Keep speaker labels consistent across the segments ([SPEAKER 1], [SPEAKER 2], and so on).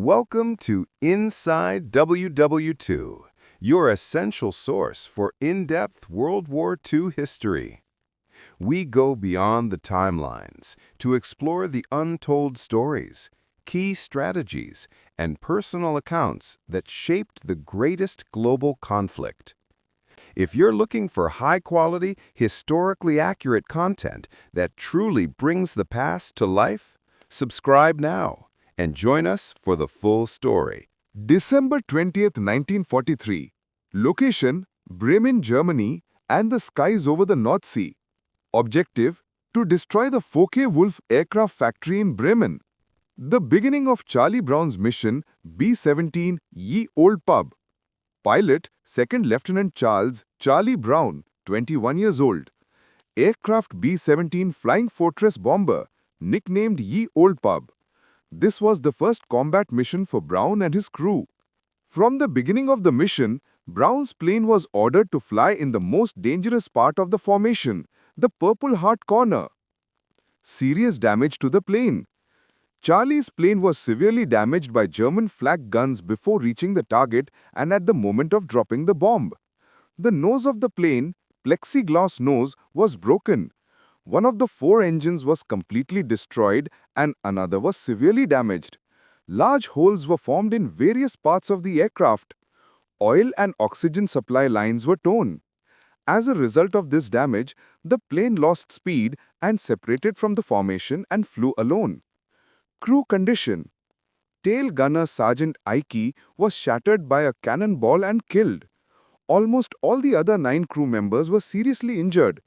[SPEAKER 1] Welcome to Inside WWII, your essential source for in-depth World War II history. We go beyond the timelines to explore the untold stories, key strategies, and personal accounts that shaped the greatest global conflict. If you're looking for high-quality, historically accurate content that truly brings the past to life, subscribe now and join us for the full story.
[SPEAKER 2] December 20th, 1943. Location: Bremen, Germany, and the skies over the North Sea. Objective: to destroy the Focke-Wulf aircraft factory in Bremen. The beginning of Charlie Brown's mission, B-17 Ye Old Pub. Pilot, Second Lieutenant Charlie Brown, 21 years old. Aircraft B-17 Flying Fortress bomber, nicknamed Ye Old Pub. This was the first combat mission for Brown and his crew. From the beginning of the mission, Brown's plane was ordered to fly in the most dangerous part of the formation, the Purple Heart corner. Serious damage to the plane. Charlie's plane was severely damaged by German flak guns before reaching the target and at the moment of dropping the bomb. The nose of the plane, plexiglass nose, was broken. One of the 4 engines was completely destroyed and another was severely damaged. Large holes were formed in various parts of the aircraft. Oil and oxygen supply lines were torn. As a result of this damage, the plane lost speed and separated from the formation and flew alone. Crew condition: tail gunner Sergeant Ike was shattered by a cannonball and killed. Almost all the other 9 crew members were seriously injured.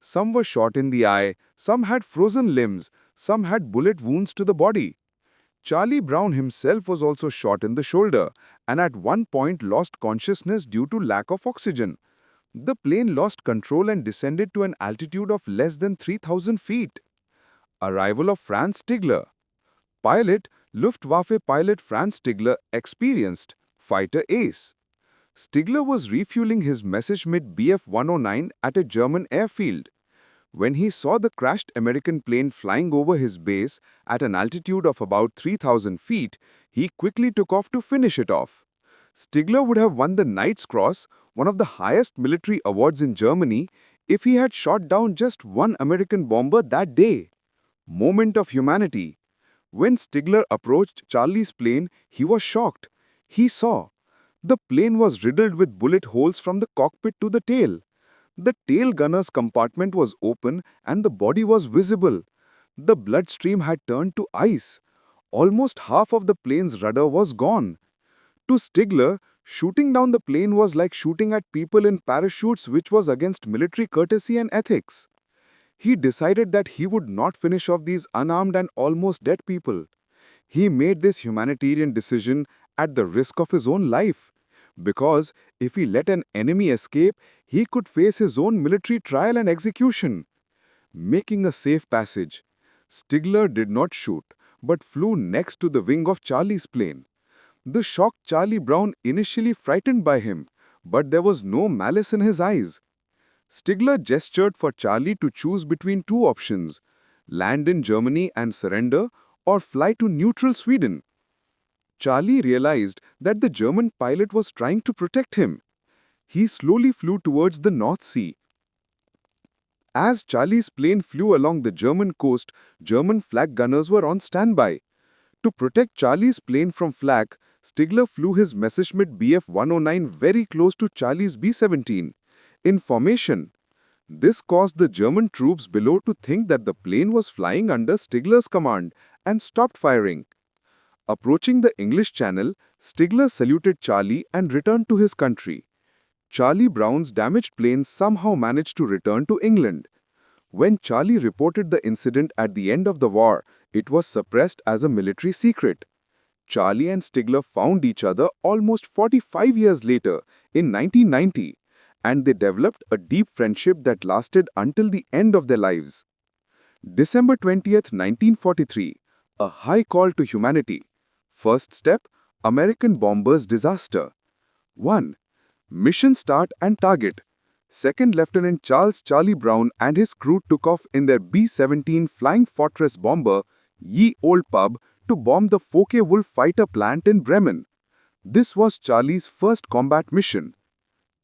[SPEAKER 2] Some were shot in the eye, some had frozen limbs, some had bullet wounds to the body. Charlie Brown himself was also shot in the shoulder and at one point lost consciousness due to lack of oxygen. The plane lost control and descended to an altitude of less than 3,000 feet. Arrival of Franz Stigler. Pilot, Luftwaffe pilot Franz Stigler, experienced, fighter ace. Stigler was refueling his Messerschmitt Bf-109 at a German airfield. When he saw the crashed American plane flying over his base at an altitude of about 3,000 feet, he quickly took off to finish it off. Stigler would have won the Knight's Cross, one of the highest military awards in Germany, if he had shot down just one American bomber that day. Moment of humanity. When Stigler approached Charlie's plane, he was shocked. He saw the plane was riddled with bullet holes from the cockpit to the tail. The tail gunner's compartment was open and the body was visible. The bloodstream had turned to ice. Almost half of the plane's rudder was gone. To Stigler, shooting down the plane was like shooting at people in parachutes, which was against military courtesy and ethics. He decided that he would not finish off these unarmed and almost dead people. He made this humanitarian decision at the risk of his own life. Because if he let an enemy escape, he could face his own military trial and execution. Making a safe passage, Stigler did not shoot, but flew next to the wing of Charlie's plane. The shocked Charlie Brown initially frightened by him, but there was no malice in his eyes. Stigler gestured for Charlie to choose between 2 options: land in Germany and surrender, or fly to neutral Sweden. Charlie realized that the German pilot was trying to protect him. He slowly flew towards the North Sea. As Charlie's plane flew along the German coast, German flak gunners were on standby. To protect Charlie's plane from flak, Stigler flew his Messerschmitt Bf-109 very close to Charlie's B-17. In formation, this caused the German troops below to think that the plane was flying under Stigler's command and stopped firing. Approaching the English Channel, Stigler saluted Charlie and returned to his country. Charlie Brown's damaged plane somehow managed to return to England. When Charlie reported the incident at the end of the war, it was suppressed as a military secret. Charlie and Stigler found each other almost 45 years later, in 1990, and they developed a deep friendship that lasted until the end of their lives. December 20th, 1943. A high call to humanity. First step: American bombers disaster. 1. Mission start and target. Second Lieutenant Charlie Brown and his crew took off in their B-17 Flying Fortress bomber, Ye Old Pub, to bomb the Focke-Wulf fighter plant in Bremen. This was Charlie's first combat mission.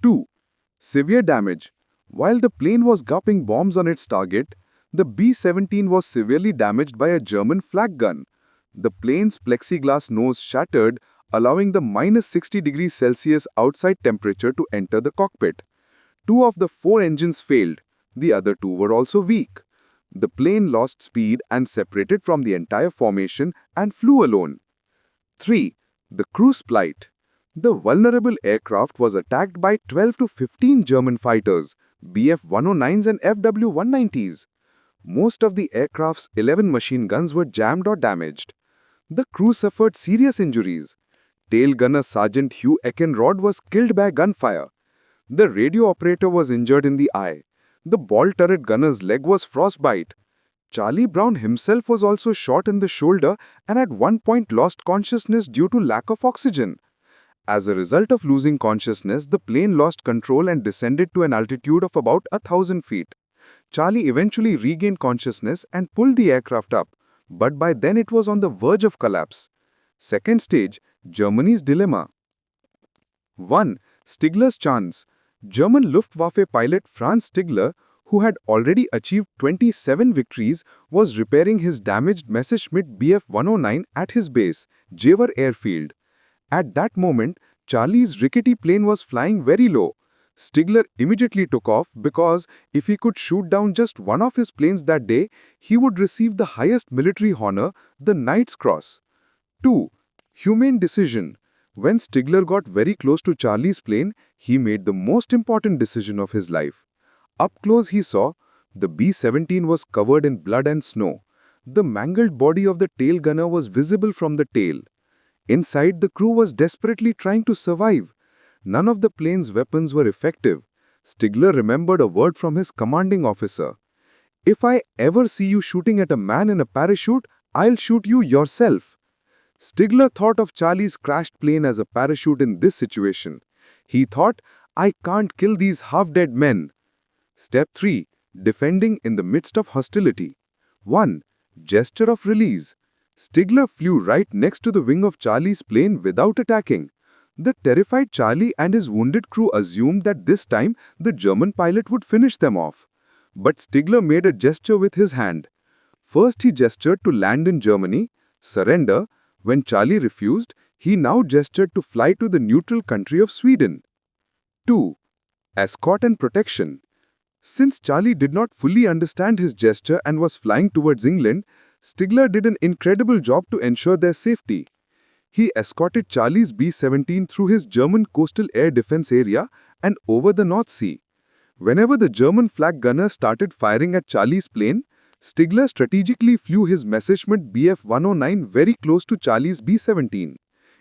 [SPEAKER 2] 2. Severe damage. While the plane was dropping bombs on its target, the B-17 was severely damaged by a German flak gun. The plane's plexiglass nose shattered, allowing the -60°C outside temperature to enter the cockpit. 2 of the 4 engines failed. The other 2 were also weak. The plane lost speed and separated from the entire formation and flew alone. 3. The cruise plight. The vulnerable aircraft was attacked by 12 to 15 German fighters, Bf-109s and Fw-190s. Most of the aircraft's 11 machine guns were jammed or damaged. The crew suffered serious injuries. Tail gunner Sergeant Hugh Eckenrod was killed by gunfire. The radio operator was injured in the eye. The ball turret gunner's leg was frostbite. Charlie Brown himself was also shot in the shoulder and at one point lost consciousness due to lack of oxygen. As a result of losing consciousness, the plane lost control and descended to an altitude of about 1,000 feet. Charlie eventually regained consciousness and pulled the aircraft up, but by then it was on the verge of collapse. Second stage, Germany's dilemma. 1. Stigler's chance. German Luftwaffe pilot Franz Stigler, who had already achieved 27 victories, was repairing his damaged Messerschmitt Bf-109 at his base, Jever Airfield. At that moment, Charlie's rickety plane was flying very low. Stigler immediately took off because if he could shoot down just one of his planes that day, he would receive the highest military honor, the Knight's Cross. 2. Humane decision. When Stigler got very close to Charlie's plane, he made the most important decision of his life. Up close he saw, the B-17 was covered in blood and snow. The mangled body of the tail gunner was visible from the tail. Inside, the crew was desperately trying to survive. None of the plane's weapons were effective. Stigler remembered a word from his commanding officer. "If I ever see you shooting at a man in a parachute, I'll shoot you yourself." Stigler thought of Charlie's crashed plane as a parachute in this situation. He thought, "I can't kill these half-dead men." Step 3. Defending in the midst of hostility. 1. Gesture of release. Stigler flew right next to the wing of Charlie's plane without attacking. The terrified Charlie and his wounded crew assumed that this time the German pilot would finish them off. But Stigler made a gesture with his hand. First he gestured to land in Germany, surrender. When Charlie refused, he now gestured to fly to the neutral country of Sweden. 2. Escort and protection. Since Charlie did not fully understand his gesture and was flying towards England, Stigler did an incredible job to ensure their safety. He escorted Charlie's B-17 through his German coastal air defense area and over the North Sea. Whenever the German flak gunner started firing at Charlie's plane, Stigler strategically flew his Messerschmitt Bf-109 very close to Charlie's B-17,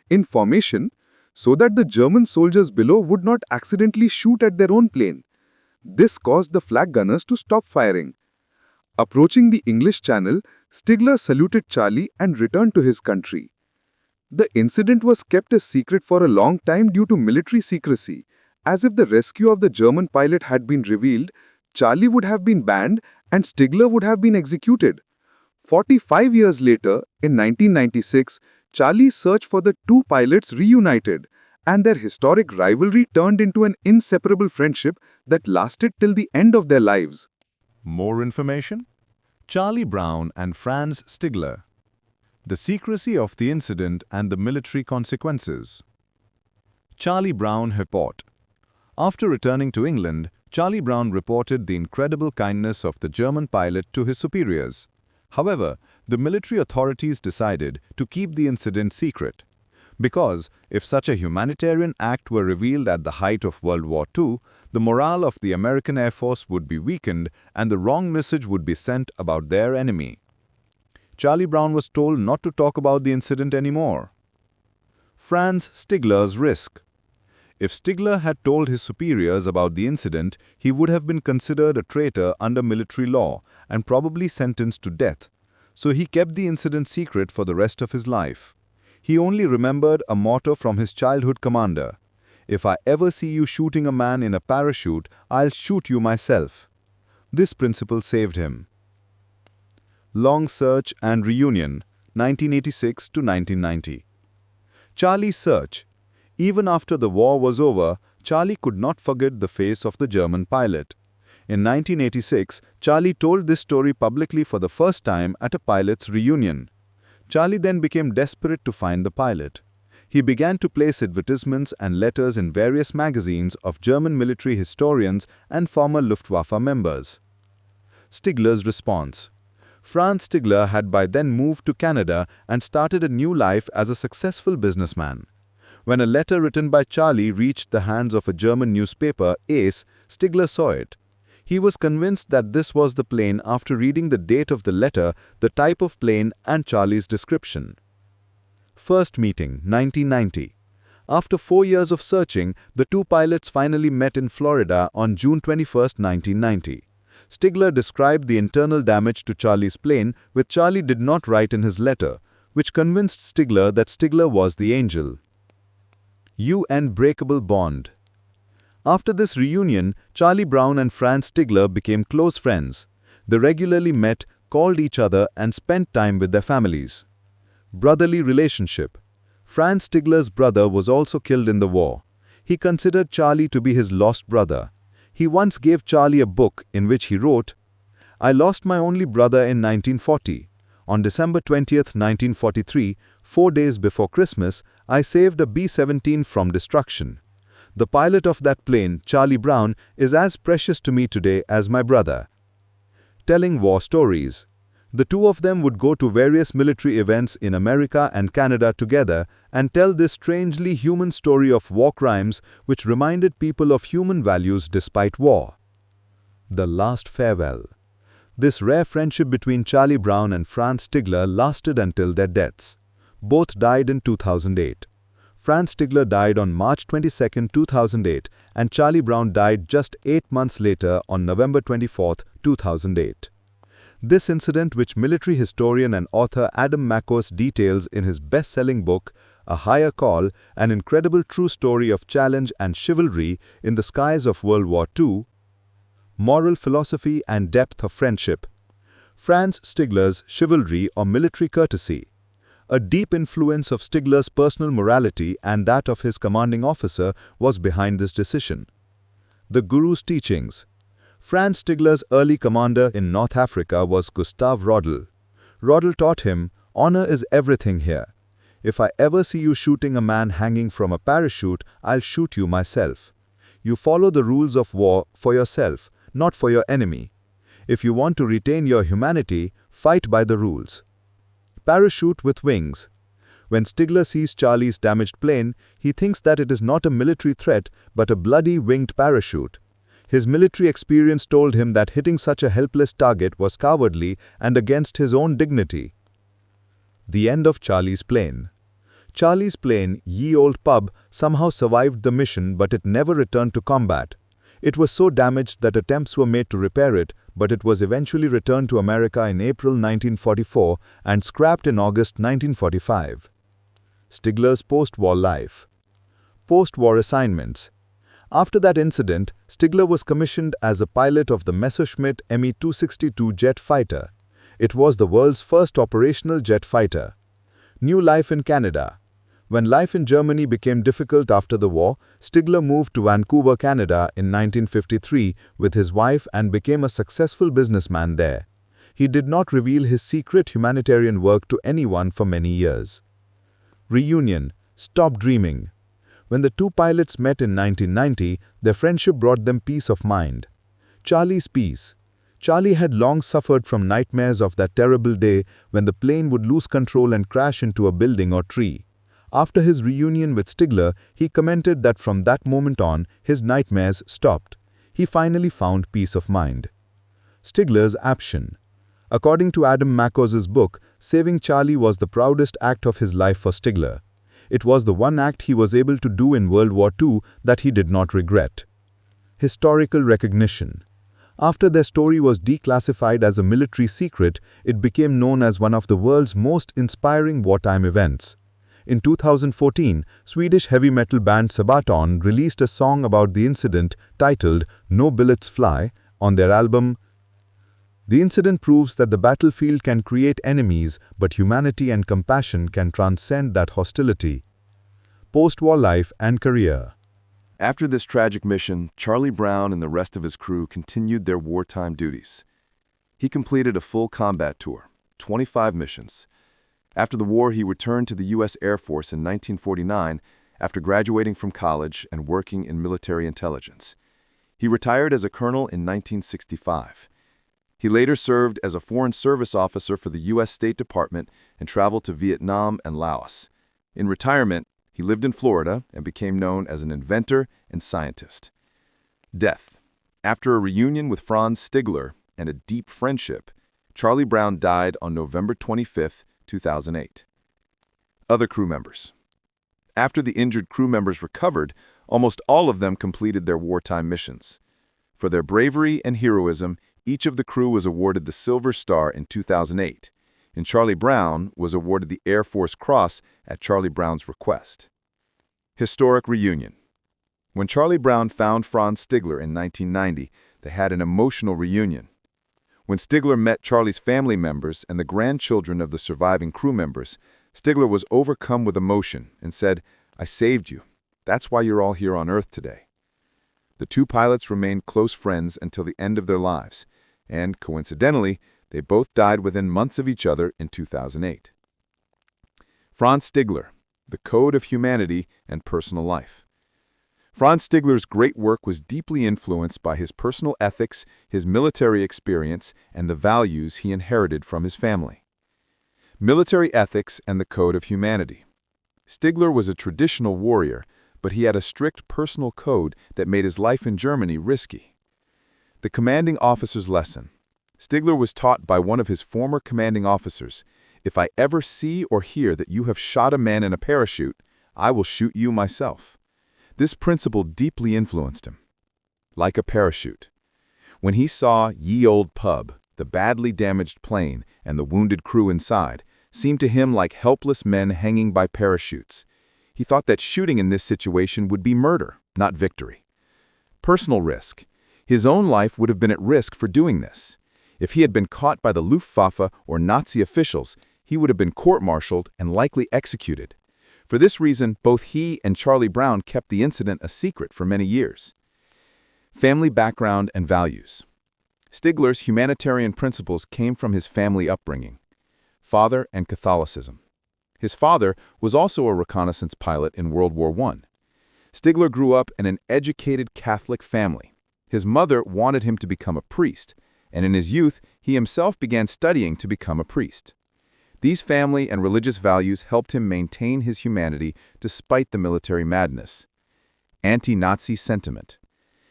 [SPEAKER 2] in formation, so that the German soldiers below would not accidentally shoot at their own plane. This caused the flak gunners to stop firing. Approaching the English Channel, Stigler saluted Charlie and returned to his country. The incident was kept a secret for a long time due to military secrecy. As if the rescue of the German pilot had been revealed, Charlie would have been banned and Stigler would have been executed. 45 years later, in 1996, Charlie's search for the two pilots reunited, and their historic rivalry turned into an inseparable friendship that lasted till the end of their lives.
[SPEAKER 1] More information? Charlie Brown and Franz Stigler. The secrecy of the incident and the military consequences. Charlie Brown report. After returning to England, Charlie Brown reported the incredible kindness of the German pilot to his superiors. However, the military authorities decided to keep the incident secret. Because if such a humanitarian act were revealed at the height of World War II, the morale of the American Air Force would be weakened and the wrong message would be sent about their enemy. Charlie Brown was told not to talk about the incident anymore. Franz Stigler's risk. If Stigler had told his superiors about the incident, he would have been considered a traitor under military law and probably sentenced to death. So he kept the incident secret for the rest of his life. He only remembered a motto from his childhood commander: "If I ever see you shooting a man in a parachute, I'll shoot you myself." This principle saved him. Long search and reunion,
[SPEAKER 3] 1986 to 1990. Charlie's search. Even after the war was over, Charlie could not forget the face of the German pilot. In 1986, Charlie told this story publicly for the first time at a pilot's reunion. Charlie then became desperate to find the pilot. He began to place advertisements and letters in various magazines of German military historians and former Luftwaffe members. Stigler's response. Franz Stigler had by then moved to Canada and started a new life as a successful businessman. When a letter written by Charlie reached the hands of a German newspaper, Ace, Stigler saw it. He was convinced that this was the plane after reading the date of the letter, the type of plane, and Charlie's description. First meeting, 1990. After 4 years of searching, the two pilots finally met in Florida on June 21, 1990. Stigler described the internal damage to Charlie's plane, which Charlie did not write in his letter, which convinced Stigler that Stigler was the angel. Unbreakable bond. After this reunion, Charlie Brown and Franz Stigler became close friends. They regularly met, called each other, and spent time with their families. Brotherly relationship. Franz Stigler's brother was also killed in the war. He considered Charlie to be his lost brother. He once gave Charlie a book in which he wrote, "I lost my only brother in 1940. On December 20th, 1943, 4 days before Christmas, I saved a B-17 from destruction. The pilot of that plane, Charlie Brown, is as precious to me today as my brother." Telling war stories. The two of them would go to various military events in America and Canada together and tell this strangely human story of war crimes which reminded people of human values despite war. The last farewell. This rare friendship between Charlie Brown and Franz Stigler lasted until their deaths. Both died in 2008. Franz Stigler died on March 22, 2008, and Charlie Brown died just 8 months later on November 24, 2008. This incident, which military historian and author Adam Makos details in his best-selling book, A Higher Call, an incredible true story of challenge and chivalry in the skies of World War II, moral philosophy and depth of friendship. Franz Stigler's chivalry or military courtesy. A deep influence of Stigler's personal morality and that of his commanding officer was behind this decision. The Guru's teachings. Franz Stigler's early commander in North Africa was Gustav Rodel. Rodel taught him, "Honor is everything here. If I ever see you shooting a man hanging from a parachute, I'll shoot you myself. You follow the rules of war for yourself, not for your enemy. If you want to retain your humanity, fight by the rules." Parachute with wings. When Stigler sees Charlie's damaged plane, he thinks that it is not a military threat but a bloody winged parachute. His military experience told him that hitting such a helpless target was cowardly and against his own dignity. The end of Charlie's plane. Charlie's plane, Ye Old Pub, somehow survived the mission, but it never returned to combat. It was so damaged that attempts were made to repair it, but it was eventually returned to America in April 1944 and scrapped in August 1945. Stigler's post-war life. Post-war assignments. After that incident, Stigler was commissioned as a pilot of the Messerschmitt Me-262 jet fighter. It was the world's first operational jet fighter. New life in Canada. When life in Germany became difficult after the war, Stigler moved to Vancouver, Canada in 1953 with his wife and became a successful businessman there. He did not reveal his secret humanitarian work to anyone for many years. Reunion. Stop dreaming. When the two pilots met in 1990, their friendship brought them peace of mind. Charlie's peace. Charlie had long suffered from nightmares of that terrible day when the plane would lose control and crash into a building or tree. After his reunion with Stigler, he commented that from that moment on, his nightmares stopped. He finally found peace of mind. Stigler's action. According to Adam Makos's book, saving Charlie was the proudest act of his life for Stigler. It was the one act he was able to do in World War II that he did not regret. Historical recognition. After their story was declassified as a military secret, it became known as one of the world's most inspiring wartime events. In 2014, Swedish heavy metal band Sabaton released a song about the incident titled No Bullets Fly on their album The incident proves that the battlefield can create enemies, but humanity and compassion can transcend that hostility. Post-war life and career.
[SPEAKER 4] After this tragic mission, Charlie Brown and the rest of his crew continued their wartime duties. He completed a full combat tour, 25 missions. After the war, he returned to the U.S. Air Force in 1949 after graduating from college and working in military intelligence. He retired as a colonel in 1965. He later served as a Foreign Service officer for the U.S. State Department and traveled to Vietnam and Laos. In retirement, he lived in Florida and became known as an inventor and scientist. Death. After a reunion with Franz Stigler and a deep friendship, Charlie Brown died on November 25, 2008. Other crew members. After the injured crew members recovered, almost all of them completed their wartime missions. For their bravery and heroism, each of the crew was awarded the Silver Star in 2008, and Charlie Brown was awarded the Air Force Cross at Charlie Brown's request. Historic reunion. When Charlie Brown found Franz Stigler in 1990, they had an emotional reunion. When Stigler met Charlie's family members and the grandchildren of the surviving crew members, Stigler was overcome with emotion and said, "I saved you. That's why you're all here on Earth today." The two pilots remained close friends until the end of their lives, and, coincidentally, they both died within months of each other in 2008. Franz Stigler, The Code of Humanity and Personal Life. Franz Stigler's great work was deeply influenced by his personal ethics, his military experience, and the values he inherited from his family. Military ethics and the Code of Humanity. Stigler was a traditional warrior, but he had a strict personal code that made his life in Germany risky. The commanding officer's lesson. Stigler was taught by one of his former commanding officers, "If I ever see or hear that you have shot a man in a parachute, I will shoot you myself." This principle deeply influenced him. Like a parachute. When he saw Ye Old Pub, the badly damaged plane, and the wounded crew inside, seemed to him like helpless men hanging by parachutes. He thought that shooting in this situation would be murder, not victory. Personal risk. His own life would have been at risk for doing this. If he had been caught by the Luftwaffe or Nazi officials, he would have been court-martialed and likely executed. For this reason, both he and Charlie Brown kept the incident a secret for many years. Family background and values. Stigler's humanitarian principles came from his family upbringing. Father and Catholicism. His father was also a reconnaissance pilot in World War I. Stigler grew up in an educated Catholic family. His mother wanted him to become a priest, and in his youth, he himself began studying to become a priest. These family and religious values helped him maintain his humanity despite the military madness. Anti-Nazi sentiment.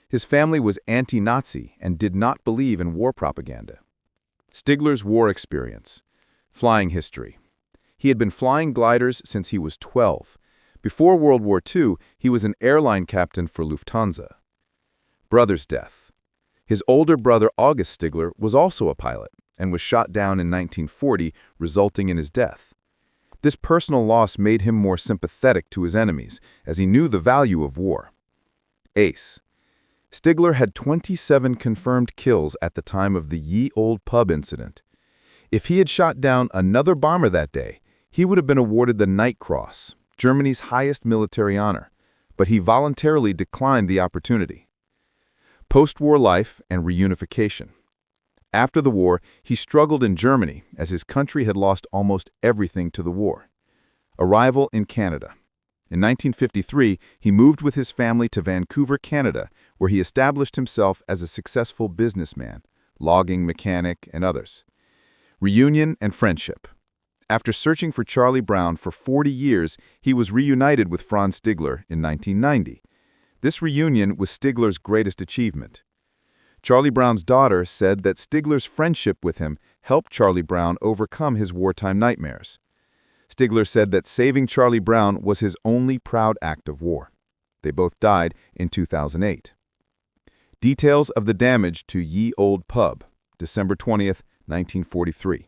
[SPEAKER 4] His family was anti-Nazi and did not believe in war propaganda. Stigler's war experience. Flying history. He had been flying gliders since he was 12. Before World War II, he was an airline captain for Lufthansa. Brother's death. His older brother August Stigler was also a pilot and was shot down in 1940, resulting in his death. This personal loss made him more sympathetic to his enemies, as he knew the value of war. Ace. Stigler had 27 confirmed kills at the time of the Ye Old Pub incident. If he had shot down another bomber that day, he would have been awarded the Knight Cross, Germany's highest military honor, but he voluntarily declined the opportunity. Post-war life and reunification. After the war, he struggled in Germany as his country had lost almost everything to the war. Arrival in Canada. In 1953, he moved with his family to Vancouver, Canada, where he established himself as a successful businessman, logging mechanic, and others. Reunion and friendship. After searching for Charlie Brown for 40 years, he was reunited with Franz Stigler in 1990. This reunion was Stigler's greatest achievement. Charlie Brown's daughter said that Stigler's friendship with him helped Charlie Brown overcome his wartime nightmares. Stigler said that saving Charlie Brown was his only proud act of war. They both died in 2008. Details of the damage to Ye Old Pub, December 20th, 1943.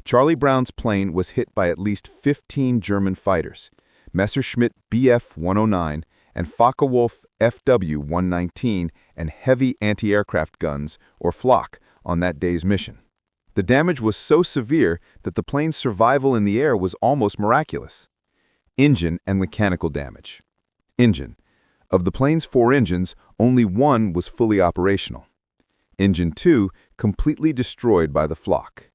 [SPEAKER 4] Charlie Brown's plane was hit by at least 15 German fighters, Messerschmitt Bf-109 and Focke-Wulf FW-119 and heavy anti-aircraft guns, or flak,
[SPEAKER 1] on that day's mission. The damage was so severe that the plane's survival in the air was almost miraculous. Engine and mechanical damage. Engine. Of the plane's 4 engines, only one was fully operational. Engine 2 completely destroyed by the flak.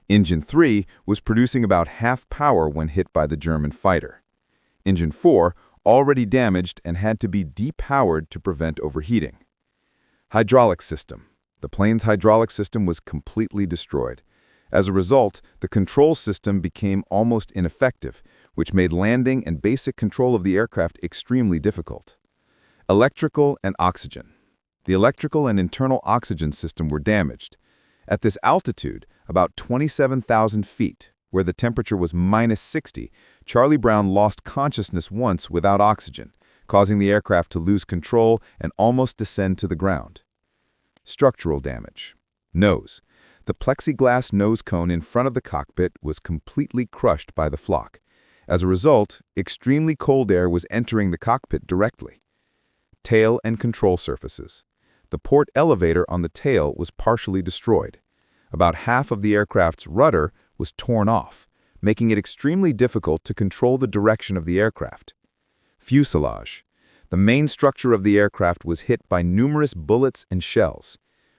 [SPEAKER 1] Engine 3 was producing about half power when hit by the German fighter. Engine 4 already damaged and had to be depowered to prevent overheating. Hydraulic system. The plane's hydraulic system was completely destroyed. As a result, the control system became almost ineffective, which made landing and basic control of the aircraft extremely difficult. Electrical and oxygen. The electrical and internal oxygen system were damaged. At this altitude, about 27,000 feet, where the temperature was -60, Charlie Brown lost consciousness once without oxygen, causing the aircraft to lose control and almost descend to the ground. Structural damage. Nose. The plexiglass nose cone in front of the cockpit was completely crushed by the flak. As a result, extremely cold air was entering the cockpit directly. Tail and control surfaces. The port elevator on the tail was partially destroyed. About half of the aircraft's rudder was torn off, making it extremely difficult to control the direction of the aircraft. Fuselage. The main structure of the aircraft was hit by numerous bullets and shells.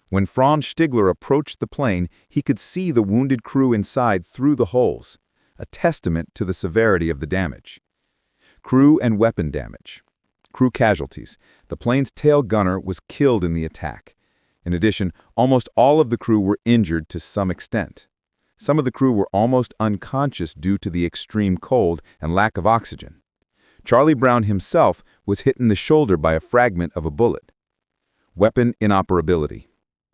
[SPEAKER 1] When Franz Stigler approached the plane, he could see the wounded crew inside through the holes, a testament to the severity of the damage. Crew and weapon damage. Crew casualties. The plane's tail gunner was killed in the attack. In addition, almost all of the crew were injured to some extent. Some of the crew were almost unconscious due to the extreme cold and lack of oxygen. Charlie Brown himself was hit in the shoulder by a fragment of a bullet. Weapon inoperability.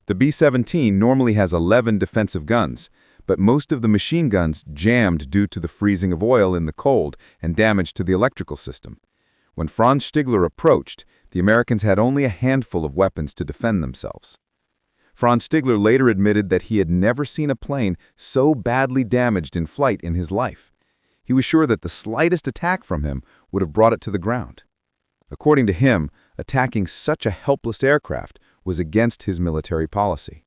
[SPEAKER 1] The B-17 normally has 11 defensive guns, but most of the machine guns jammed due to the freezing of oil in the cold and damage to the electrical system. When Franz Stigler approached, the Americans had only a handful of weapons to defend themselves. Franz Stigler later admitted that he had never seen a plane so badly damaged in flight in his life. He was sure that the slightest attack from him would have brought it to the ground. According to him, attacking such a helpless aircraft was against his military policy.